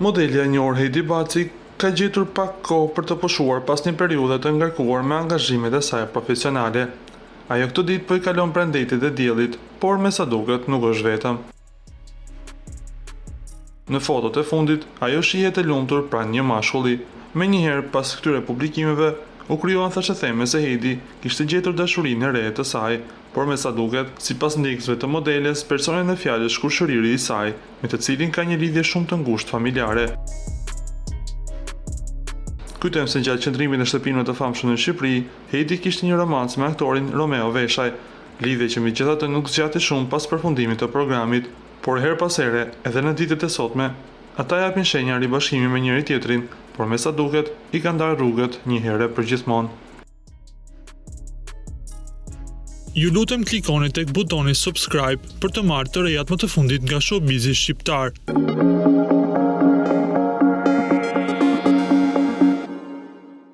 Modelja e njohur Heidi Baci ka gjetur pak kohë për të pushuar pas një periudhe të ngarkuar me angazhimet e saj profesionale. Ajo këtë ditë po I kalon pranë detit e diellit, por me sa duket nuk është vetëm. Në fotot e fundit, ajo shihet e lumtur pranë një mashkulli. Menjëherë pas këtyre publikimeve, u krijuan thashëtheme se Heidi kishte gjetur dashurinë e re të saj, por me sa duket, sipas ndjekësve të modeles, personin e fjalës shkurshëriri I saj, me të cilin ka një lidhje shumë të ngushtë familjare. Kujtojmë se gjatë qëndrimit në shtëpinë të famshëm në Shqipëri, Heidi kishte një romancë me aktorin Romeo Veshaj, lidhje që megjithatë nuk zgjati shumë pas përfundimit të programit, por her pas here, edhe në ditët e sotme, ata japin shenja ribashkimi me njëri tjetrin, por me sa duket, I kanë ndarë rrugët një herë për gjithmonë. Ju lutem klikoni tek butoni subscribe për të marrë të rejat më të fundit nga showbizi shqiptar.